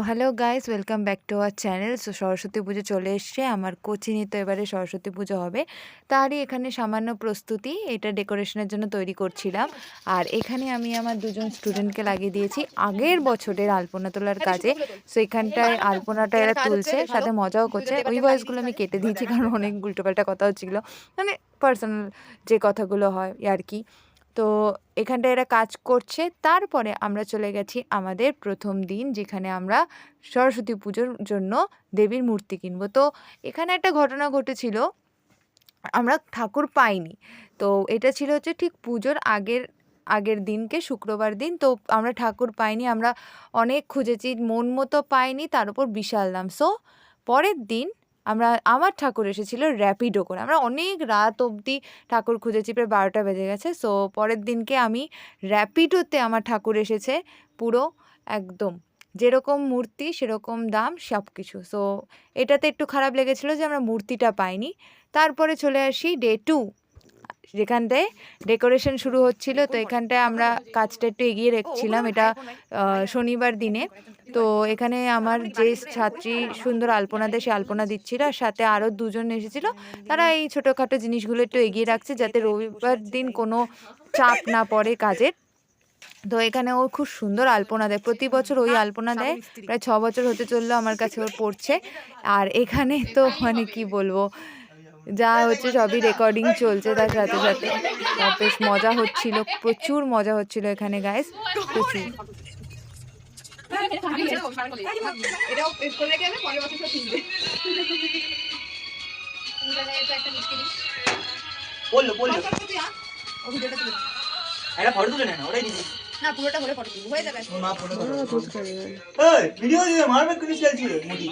Hello guys, welcome back to our channel. Saraswati পুজো চলে এসছে। আমার কোচিনে তো এবারে সরস্বতী পুজো হবে, তারই এখানে সামান্য প্রস্তুতি, এটা ডেকোরেশনের জন্য তৈরি করছিলাম। আর এখানে আমি আমার দুজন স্টুডেন্টকে লাগিয়ে দিয়েছি আগের বছরের আলপনা তোলার কাজে। সো এখানটায় আলপনাটা এরা তুলছে, সাথে মজাও করছে। ওই ভয়েসগুলো আমি কেটে দিয়েছি, কারণ অনেক উল্টোপাল্টা কথা হচ্ছিলো, মানে পার্সোনাল যে কথাগুলো হয় আর কি। তো এখানটায় এরা কাজ করছে। তারপরে আমরা চলে গেছি আমাদের প্রথম দিন, যেখানে আমরা সরস্বতী পুজোর জন্য দেবীর মূর্তি কিনবো। তো এখানে একটা ঘটনা ঘটেছিল, আমরা ঠাকুর পাইনি। তো এটা ছিল হচ্ছে ঠিক পুজোর আগের দিনকে, শুক্রবার দিন। তো আমরা ঠাকুর পাইনি, আমরা অনেক খুঁজেছি, মন মতো পাইনি, তার উপর বিশাল দাম। সো পরের দিন আমার ঠাকুর এসেছিল র্যাপিডো করে। আমরা অনেক রাত অবধি ঠাকুর খুঁজেছি, প্রায় 12টা বেজে গেছে। সো পরের দিনকে আমি র্যাপিডোতে আমার ঠাকুর এসেছে, পুরো একদম যেরকম মূর্তি সেরকম দাম সব কিছু। সো এটাতে একটু খারাপ লেগেছিলো যে আমরা মূর্তিটা পাইনি। তারপরে চলে আসি ডে 2, যেখানটায় ডেকোরেশন শুরু হচ্ছিল। তো এখানটায় আমরা কাজটা একটু এগিয়ে রেখেছিলাম, এটা শনিবার দিনে। তো এখানে আমার যে ছাত্রী সুন্দর আলপনা দেয়, সে আলপনা দিচ্ছিল, আর সাথে আরও দুজন এসেছিল, তারা এই ছোটোখাটো জিনিসগুলো একটু এগিয়ে রাখছে, যাতে রবিবার দিন কোনো চাপ না পড়ে কাজের। তো এখানে ও খুব সুন্দর আলপনা দেয়, প্রতি বছর ওই আলপনা দেয়, প্রায় 6 বছর হতে চললো আমার কাছে ওর পড়ছে। আর এখানে তো মানে কি বলবো, যা হচ্ছে সবই রেকর্ডিং চলছে তার সাথে সাথে। বেশ মজা হচ্ছিল, প্রচুর মজা হচ্ছিল এখানে গাইস, প্রচুর। না পুরোটা হলে ফটো হয়ে যাবে। ভিডিও দিয়ে মারবে কোন স্টাইল ছিল মোটি।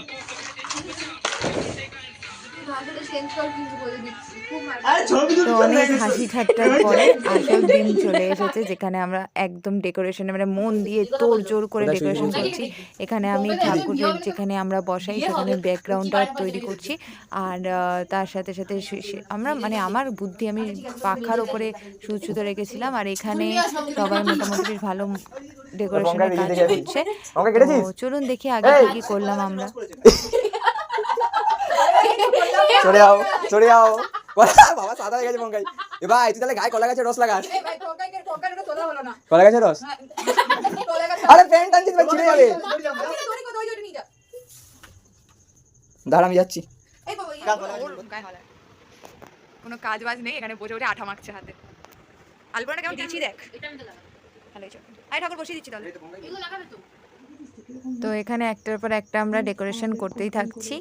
তো অনেক হাসি ঠাট্টার পরে আসল দিন চলে এসেছে, যেখানে আমরা একদম ডেকোরেশনে মানে মন দিয়ে তোড়জোড় করে ডেকোরেশন করছি। এখানে আমি ঠাকুরের যেখানে আমরা বসাই সেখানে ব্যাকগ্রাউন্ডটা তৈরি করছি। আর তার সাথে সাথে আমরা মানে আমার বুদ্ধি, আমি পাখার ওপরে সুতো রেখেছিলাম। আর এখানে সবাই মোটামুটি বেশ ভালো ডেকোরেশনের কাজ করছে। তো চলুন দেখি আগে কি করলাম আমরা। চলে যাও চলে যাও বাবা, সাদা হয়ে গেছে বঙ্কাই। এ ভাই তুই তাহলে গায়ে কলা গাছের রস লাগাস। কলা গাছের রস, আরে প্যান্ট টানছিস ভাই, ছিঁড়ে যাবে। দাঁড়া আমি যাচ্ছি। কোনো কাজ বাজ নেই, এখানে বসে বসে আঠা মাখছে হাতে। আলপনাটা কেমন দিচ্ছি দেখ, ভালোই চল। আরে ঠাকুর বসিয়ে দিচ্ছি তাহলে। তো এখানে একটার পর একটা আমরা ডেকোরেশন করতেই থাকছি।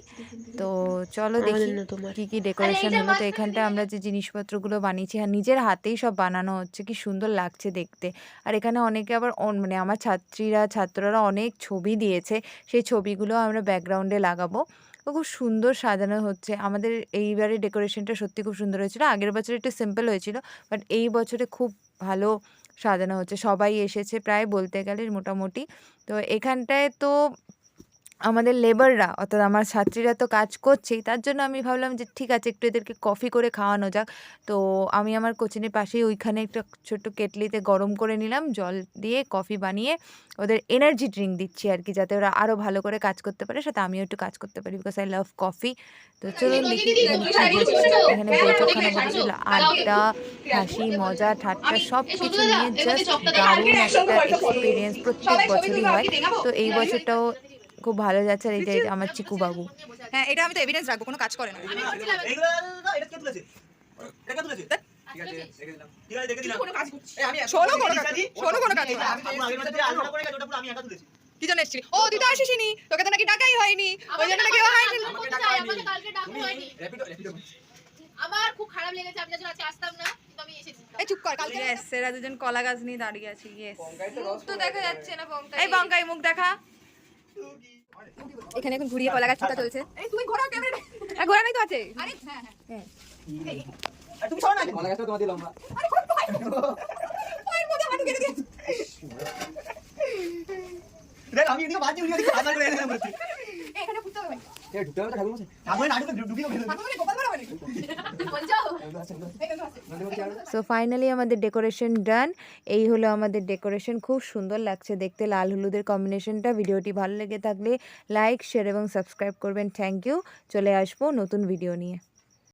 তো চলো দেখি কি কি ডেকোরেশন হলো। তো এখানটা আমরা যে জিনিসপত্রগুলো বানিয়েছি, আর নিজের হাতেই সব বানানো হচ্ছে, কি সুন্দর লাগছে দেখতে। আর এখানে অনেকে আবার মানে আমার ছাত্ররা অনেক ছবি দিয়েছে, সেই ছবিগুলো আমরা ব্যাকগ্রাউন্ডে লাগাবো। তো খুব সুন্দর সাজানো হচ্ছে। আমাদের এইবারে ডেকোরেশনটা সত্যি খুব সুন্দর হয়েছিল। আগের বছর একটু সিম্পল হয়েছিল, বাট এই বছরে খুব ভালো সাজানো হচ্ছে। সবাই এসেছে প্রায় বলতে গেলে মোটামুটি। তো এখানটায় তো আমাদের লেবাররা, অর্থাৎ আমার ছাত্রীরা তো কাজ করছেই, তার জন্য আমি ভাবলাম যে ঠিক আছে, একটু এদেরকে কফি করে খাওয়ানো যাক। তো আমি আমার কোচিনের পাশেই ওইখানে একটা ছোট্ট কেটলিতে গরম করে নিলাম, জল দিয়ে কফি বানিয়ে ওদের এনার্জি ড্রিঙ্ক দিচ্ছি আর কি, যাতে ওরা আরও ভালো করে কাজ করতে পারে, সাথে আমিও একটু কাজ করতে পারি, বিকজ আই লাভ কফি। তো চলুন দেখি এখানে কী হচ্ছে। এখানে বৈঠকখানা বসেছিল, আড্ডা, হাসি, মজা, ঠাট্টা সব কিছু নিয়ে জাস্ট দারুণ একটা এক্সপিরিয়েন্স, প্রত্যেক বছরই হয়। তো এই বছরটাও খুব ভালো যাচ্ছে। আর এই যে আমার চিকু বাবু, হ্যাঁ এটা আমি তো এভিডেন্স রাখবো, কোনো কাজ করে না। কি জন্য এসেছিলি? ও তুই তো আসিসনি, তোকে তো নাকি ডাকাই হয়নি, ওই জন্য নাকি আমার খুব খারাপ লেগেছে, আমি যখন আজকে আসতাম না, কিন্তু আমি এসেছি। এই চুপ কর, কালকে এরা দুজন কলা গাছ নিয়ে দাঁড়িয়ে আছে। ইয়েস, মুখ তো দেখা যাচ্ছে না বঙ্কাই। এই বঙ্কাই মুখ দেখা। এখানে এখন ঘুরিয়ে কলা গাছ ছোটা চলছে। এই তুমি ঘোরা ক্যামেরা, হ্যাঁ ঘোরা নাই তো আছে। আরে হ্যাঁ হ্যাঁ আর তুমি সরো না, কলা গাছটা তোমার দিলাম না। আরে পায়ের মধ্যে হাঁটু কেটে দিয়েছে। দেখ আমি এদিকে বাজি উড়িয়ে দিই, আদা করে এনে বলছি। এখানে ফুটো এ ঢুকতে হবে তো ঠাকুর মশাই। সো ফাইনালি আমাদের ডেকোরেশন ডান। এই হলো আমাদের ডেকোরেশন, খুব সুন্দর লাগছে দেখতে লাল হলুদের কম্বিনেশনটা। ভিডিওটি ভালো লেগে থাকলে লাইক শেয়ার এবং সাবস্ক্রাইব করবেন। Thank you. চলে আসবো নতুন ভিডিও নিয়ে।